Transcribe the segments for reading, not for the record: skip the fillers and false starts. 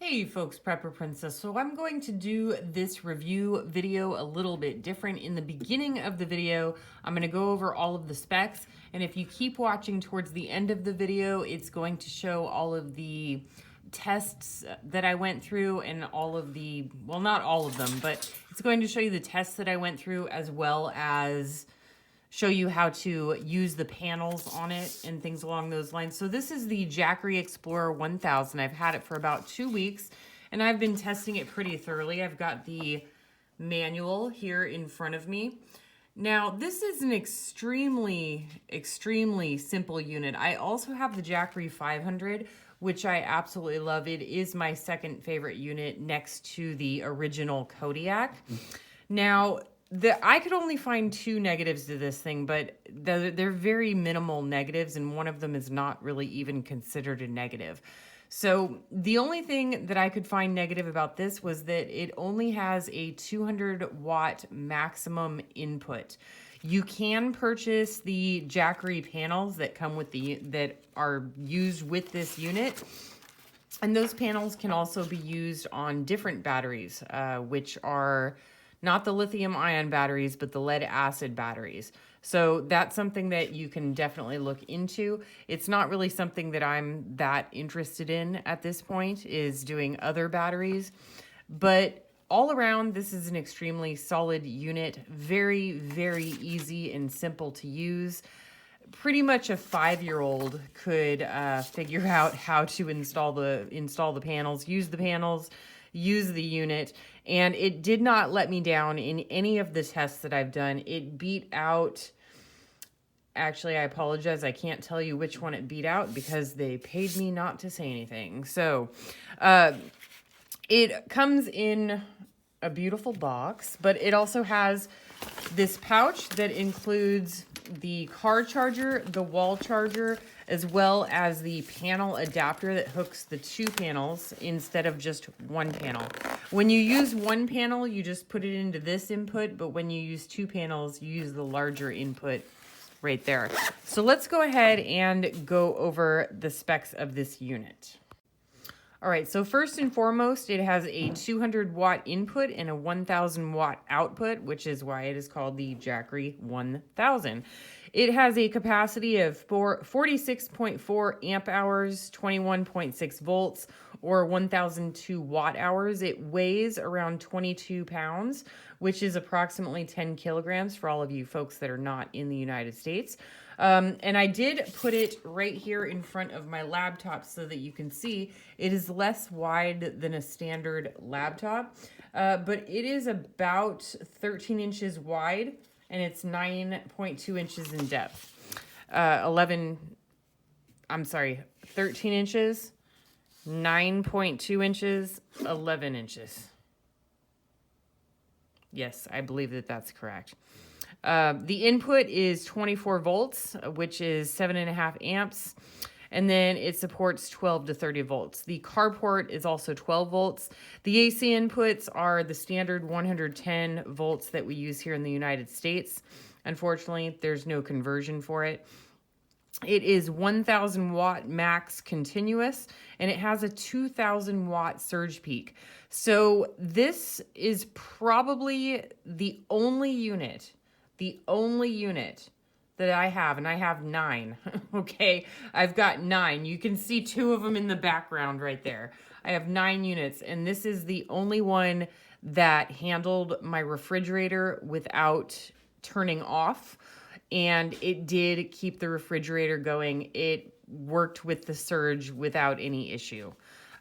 Hey folks, Prepper Princess. So I'm going to do this review video a little bit different. In the beginning of the video, I'm going to go over all of the specs, and if you keep watching towards the end of the video, it's going to show all of the tests that I went through and all of the, well, not all of them, but it's going to show you the tests that I went through, as well as show you how to use the panels on it and things along those lines. So this is the Jackery Explorer 1000. I've had it for about 2 weeks and I've been testing it pretty thoroughly. I've got the manual here in front of me. Now this is an extremely simple unit. I also have the Jackery 500, which I absolutely love. It is my second favorite unit next to the original Kodiak. Now, I could only find 2 negatives to this thing, but they're very minimal negatives, and one of them is not really even considered a negative. So the only thing that I could find negative about this was that it only has a 200 watt maximum input. You can purchase the Jackery panels that come with that are used with this unit. And those panels can also be used on different batteries, which are not the lithium ion batteries, but the lead acid batteries. So that's something that you can definitely look into. It's not really something that I'm that interested in at this point, is doing other batteries. But all around, this is an extremely solid unit. Very, very easy and simple to use. Pretty much a 5-year-old could figure out how to install the panels, use the unit, and it did not let me down in any of the tests that I've done. It beat out, actually, I apologize, I can't tell you which one it beat out because they paid me not to say anything. So it comes in a beautiful box, but it also has this pouch that includes the car charger, the wall charger, as well as the panel adapter that hooks the 2 panels instead of just 1 panel. When you use 1 panel, you just put it into this input, but when you use 2 panels, you use the larger input right there. So let's go ahead and go over the specs of this unit. All right, so first and foremost, it has a 200 watt input and a 1000 watt output, which is why it is called the Jackery 1000. It has a capacity of 46.4 amp hours, 21.6 volts, or 1002 watt hours. It weighs around 22 pounds, which is approximately 10 kilograms for all of you folks that are not in the United States. And I did put it right here in front of my laptop so that you can see it is less wide than a standard laptop, but it is about 13 inches wide and it's 9.2 inches in depth. 13 inches, 9.2 inches, 11 inches. Yes, I believe that that's correct. The input is 24 volts, which is 7.5 amps, and then it supports 12 to 30 volts. The car port is also 12 volts. The AC inputs are the standard 110 volts that we use here in the United States. Unfortunately, there's no conversion for it. It is 1000 watt max continuous, and it has a 2000 watt surge peak. So this is probably the only unit that I have, and I have 9, okay? I've got 9. You can see 2 of them in the background right there. I have 9 units, and this is the only one that handled my refrigerator without turning off, and it did keep the refrigerator going. It worked with the surge without any issue.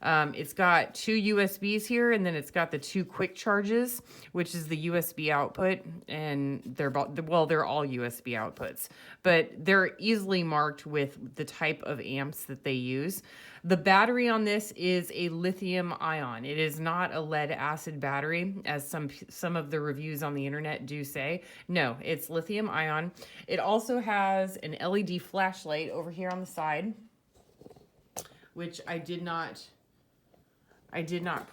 It's got 2 USBs here, and then it's got the 2 quick charges, which is the USB output, and they're all USB outputs, but they're easily marked with the type of amps that they use. The battery on this is a lithium ion. It is not a lead acid battery, as some of the reviews on the internet do say. No, it's lithium ion. It also has an LED flashlight over here on the side, which I did not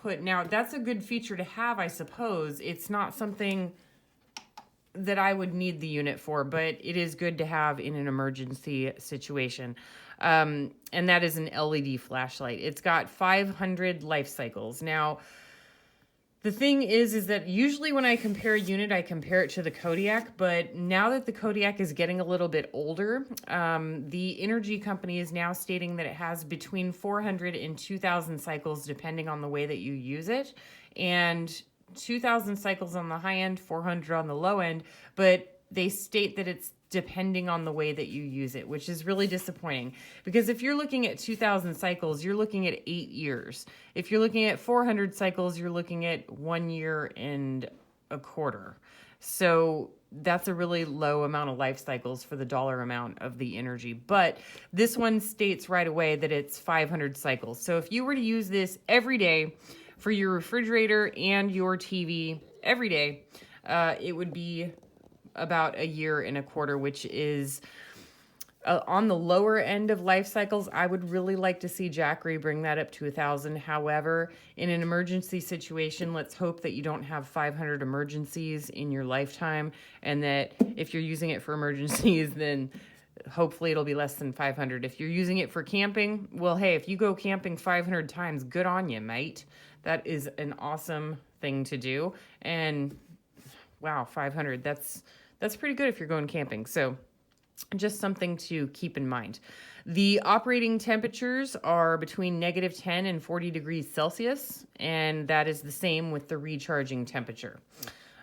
put. Now, that's a good feature to have, I suppose. It's not something that I would need the unit for, but it is good to have in an emergency situation. And that is an LED flashlight. It's got 500 life cycles. Now, the thing is that usually when I compare a unit, I compare it to the Kodiak, but now that the Kodiak is getting a little bit older, the energy company is now stating that it has between 400 and 2,000 cycles depending on the way that you use it, and 2,000 cycles on the high end, 400 on the low end, but they state that it's depending on the way that you use it, which is really disappointing, because if you're looking at 2,000 cycles, you're looking at 8 years. If you're looking at 400 cycles, you're looking at 1 year and a quarter. So that's a really low amount of life cycles for the dollar amount of the energy. But this one states right away that it's 500 cycles. So if you were to use this every day for your refrigerator and your TV every day, it would be about 1 year and a quarter, which is on the lower end of life cycles. I would really like to see Jackery bring that up to 1,000. However, in an emergency situation, let's hope that you don't have 500 emergencies in your lifetime, and that if you're using it for emergencies, then hopefully it'll be less than 500. If you're using it for camping, well, hey, if you go camping 500 times, good on you, mate. That is an awesome thing to do. And wow, 500, that's pretty good if you're going camping. So just something to keep in mind. The operating temperatures are between -10 and 40 degrees Celsius, and that is the same with the recharging temperature.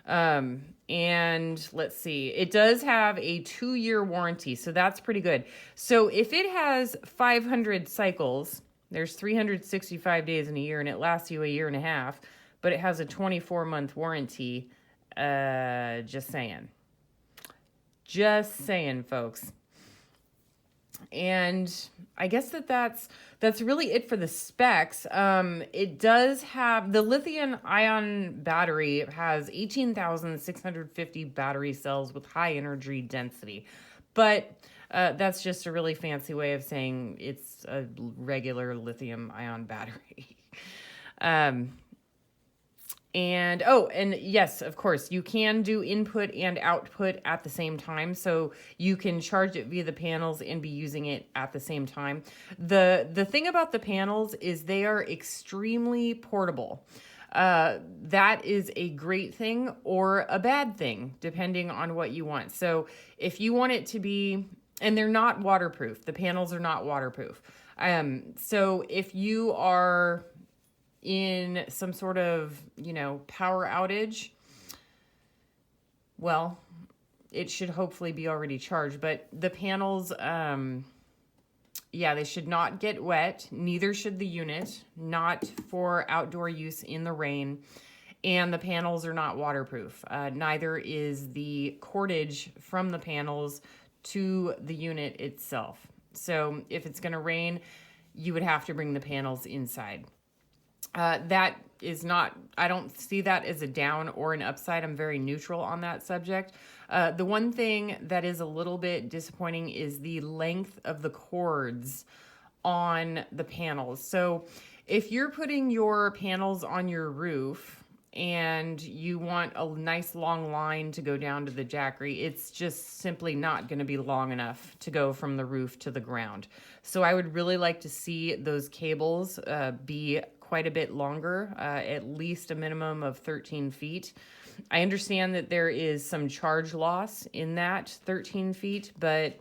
And let's see, it does have a 2-year warranty, so that's pretty good. So if it has 500 cycles, there's 365 days in a year, and it lasts you 1.5 years, but it has a 24-month warranty. Just saying, folks. And I guess that's really it for the specs. It does have the lithium ion battery. It has 18,650 battery cells with high energy density, but that's just a really fancy way of saying it's a regular lithium ion battery. And yes, of course, you can do input and output at the same time. So you can charge it via the panels and be using it at the same time. The thing about the panels is they are extremely portable. That is a great thing or a bad thing, depending on what you want. So if you want it to be, and they're not waterproof, the panels are not waterproof. So if you are in some sort of, power outage, well, it should hopefully be already charged. But the panels, they should not get wet. Neither should the unit, not for outdoor use in the rain. And the panels are not waterproof. Neither is the cordage from the panels to the unit itself. So if it's going to rain, you would have to bring the panels inside. That is not, I don't see that as a down or an upside. I'm very neutral on that subject. The one thing that is a little bit disappointing is the length of the cords on the panels. So if you're putting your panels on your roof and you want a nice long line to go down to the Jackery, it's just simply not going to be long enough to go from the roof to the ground. So I would really like to see those cables be quite a bit longer, at least a minimum of 13 feet. I understand that there is some charge loss in that 13 feet, but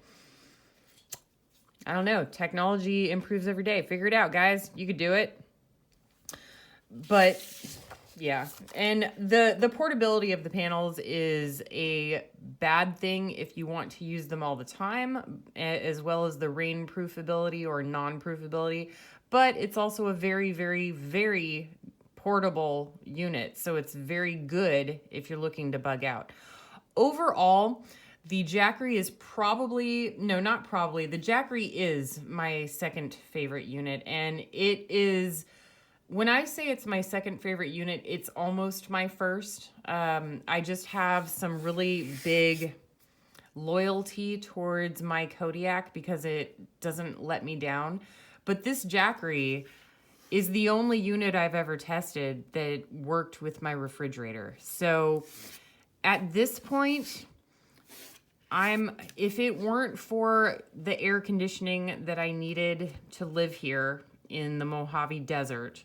I don't know. Technology improves every day. Figure it out, guys. You could do it. But yeah, and the portability of the panels is a bad thing if you want to use them all the time, as well as the rain-proof ability or non-proof ability. But it's also a very, very, very portable unit. So it's very good if you're looking to bug out. Overall, the Jackery is the Jackery is my second favorite unit. And it is, when I say it's my second favorite unit, it's almost my first. I just have some really big loyalty towards my Kodiak because it doesn't let me down. But this Jackery is the only unit I've ever tested that worked with my refrigerator. So at this point, if it weren't for the air conditioning that I needed to live here in the Mojave Desert,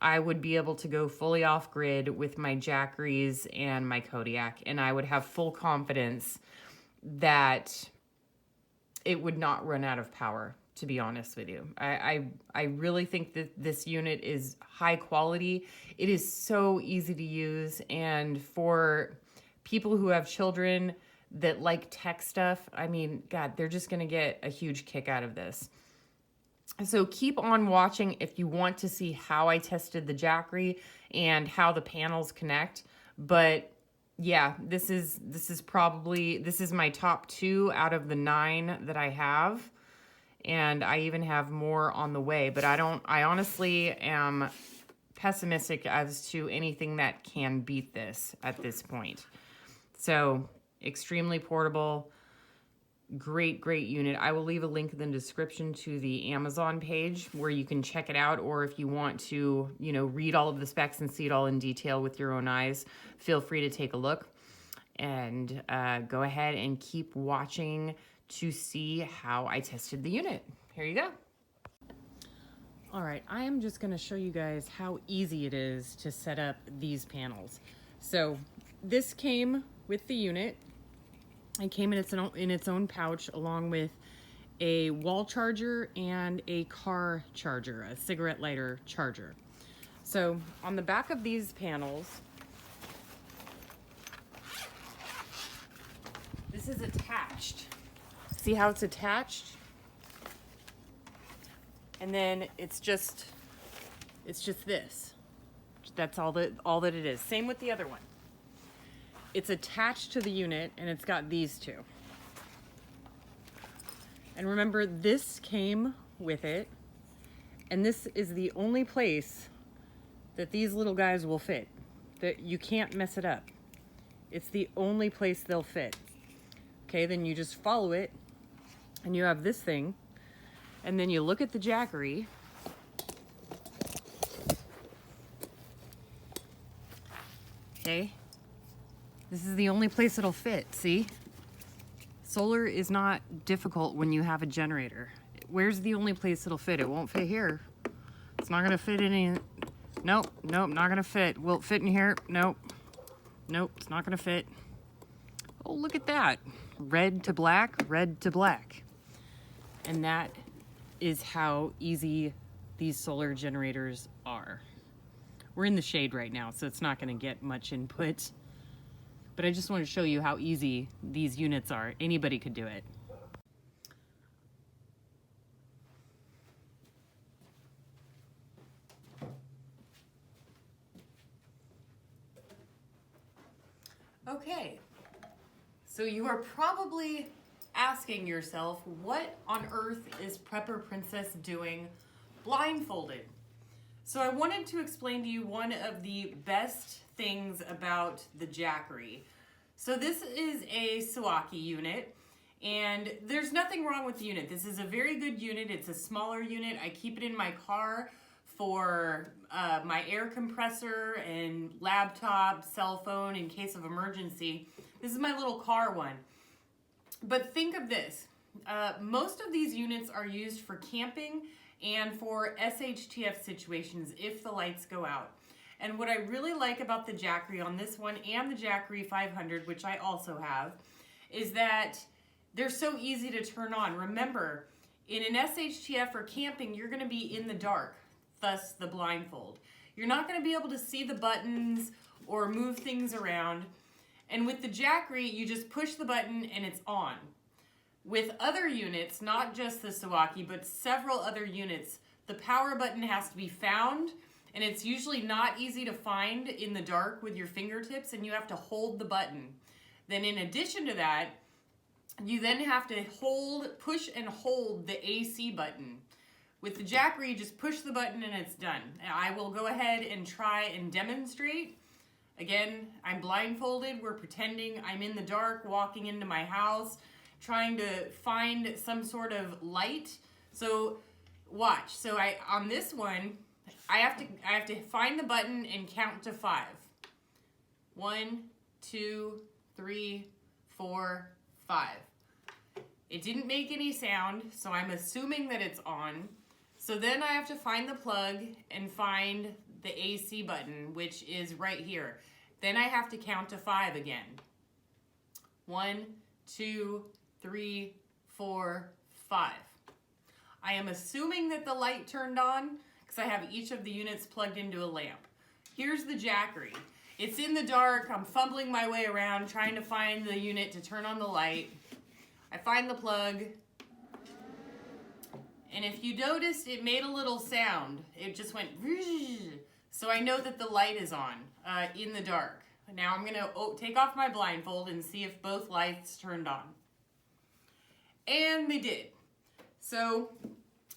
I would be able to go fully off grid with my Jackeries and my Kodiak, and I would have full confidence that it would not run out of power, to be honest with you. I really think that this unit is high quality. It is so easy to use, and for people who have children that like tech stuff, I mean, God, they're just gonna get a huge kick out of this. So keep on watching if you want to see how I tested the Jackery and how the panels connect. But yeah, this is my top 2 out of the 9 that I have. And I even have more on the way, but I honestly am pessimistic as to anything that can beat this at this point. So extremely portable, great unit. I will leave a link in the description to the Amazon page where you can check it out, or if you want to, you know, read all of the specs and see it all in detail with your own eyes, feel free to take a look. And go ahead and keep watching to see how I tested the unit. Here you go. All right, I am just gonna show you guys how easy it is to set up these panels. So this came with the unit. It came in its own pouch along with a wall charger and a car charger, a cigarette lighter charger. So on the back of these panels, this is attached. See how it's attached? And then it's just this. That's all that it is. Same with the other one. It's attached to the unit, and it's got these two. And remember, this came with it, and this is the only place that these little guys will fit. That you can't mess it up. It's the only place they'll fit. Okay, then you just follow it, and you have this thing, and then you look at the Jackery. Okay. This is the only place it'll fit, see? Solar is not difficult when you have a generator. Where's the only place it'll fit? It won't fit here. It's not gonna fit in any... Nope, not gonna fit. Will it fit in here? Nope, it's not gonna fit. Oh, look at that. Red to black, red to black. And that is how easy these solar generators are. We're in the shade right now, so it's not gonna get much input. But I just want to show you how easy these units are. Anybody could do it. Okay, so you are probably asking yourself, what on earth is Prepper Princess doing blindfolded? So I wanted to explain to you one of the best things about the Jackery. So this is a Sawaki unit, and there's nothing wrong with the unit. This is a very good unit. It's a smaller unit. I keep it in my car for my air compressor and laptop, cell phone in case of emergency. This is my little car one. But think of this. Most of these units are used for camping and for SHTF situations if the lights go out. And what I really like about the Jackery on this one and the Jackery 500, which I also have, is that they're so easy to turn on. Remember, in an SHTF or camping, you're gonna be in the dark, thus the blindfold. You're not gonna be able to see the buttons or move things around. And with the Jackery, you just push the button and it's on. With other units, not just the Sawaki, but several other units, the power button has to be found, and it's usually not easy to find in the dark with your fingertips, and you have to hold the button. Then in addition to that, you then have to push and hold the AC button. With the Jackery, you just push the button and it's done. I will go ahead and try and demonstrate. Again, I'm blindfolded. We're pretending I'm in the dark, walking into my house, trying to find some sort of light. So watch. So on this one, I have to find the button and count to 5. 1, 2, 3, 4, 5. It didn't make any sound, so I'm assuming that it's on. So then I have to find the plug and find the AC button, which is right here. Then I have to count to 5 again. 1, 2, 3, 4, 5. I am assuming that the light turned on because I have each of the units plugged into a lamp. Here's the Jackery. It's in the dark. I'm fumbling my way around trying to find the unit to turn on the light. I find the plug. And if you noticed, it made a little sound. It just went, so I know that the light is on in the dark. Now I'm gonna take off my blindfold and see if both lights turned on. And they did. So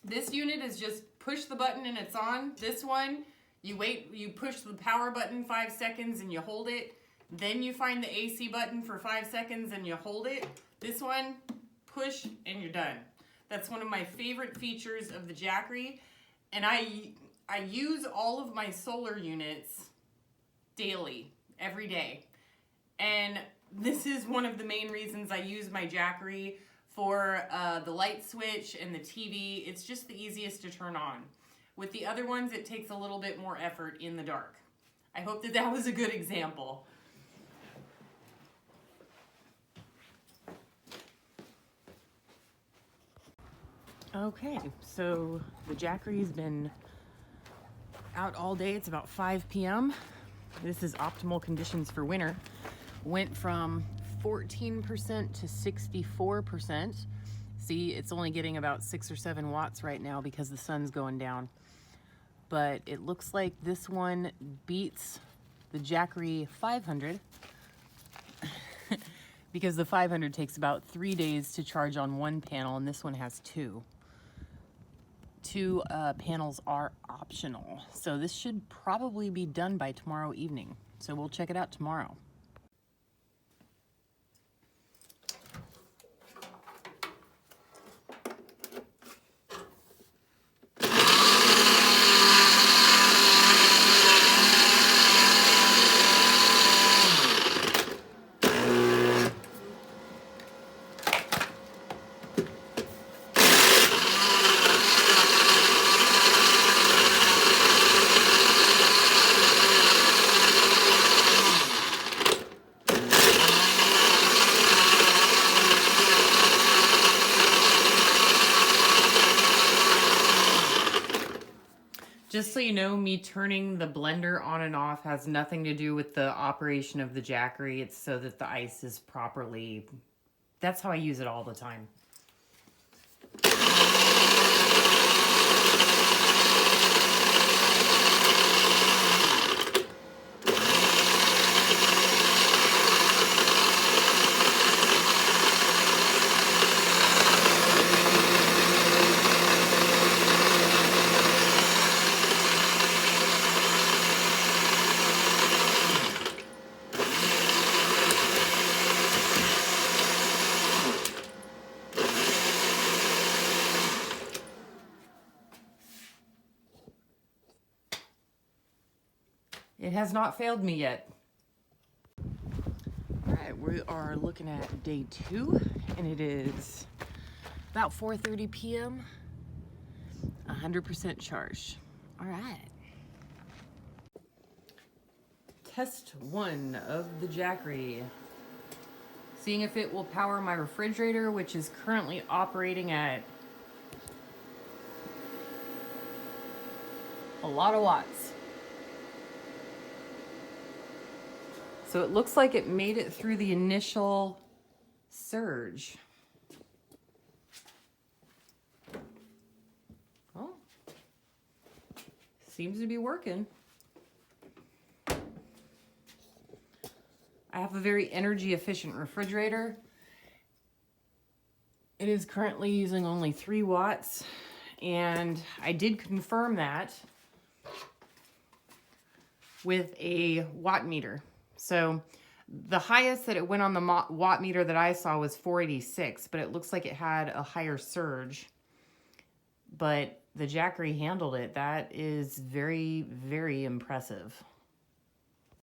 this unit is just push the button and it's on. This one, you wait, you push the power button 5 seconds and you hold it. Then you find the AC button for 5 seconds and you hold it. This one, push and you're done. That's one of my favorite features of the Jackery. And I use all of my solar units daily, every day. And this is one of the main reasons I use my Jackery for the light switch and the TV. It's just the easiest to turn on. With the other ones, it takes a little bit more effort in the dark. I hope that that was a good example. Okay, so the Jackery's been out all day. It's about 5 p.m. This is optimal conditions for winter. Went from 14% to 64%. See, it's only getting about 6 or 7 watts right now because the sun's going down. But it looks like this one beats the Jackery 500 because the 500 takes about 3 days to charge on one panel and this one has 2. 2 panels are optional. So this should probably be done by tomorrow evening. So we'll check it out tomorrow. Just so you know, me turning the blender on and off has nothing to do with the operation of the Jackery. It's so that the ice is properly, that's how I use it all the time. It has not failed me yet. All right, we are looking at day 2, and it is about 4:30 p.m., 100% charged. All right. Test 1 of the Jackery. Seeing if it will power my refrigerator, which is currently operating at a lot of watts. So it looks like it made it through the initial surge. Oh, seems to be working. I have a very energy efficient refrigerator. It is currently using only 3 watts, and I did confirm that with a watt meter. So the highest that it went on the watt meter that I saw was 486, but it looks like it had a higher surge. But the Jackery handled it. That is very, very impressive.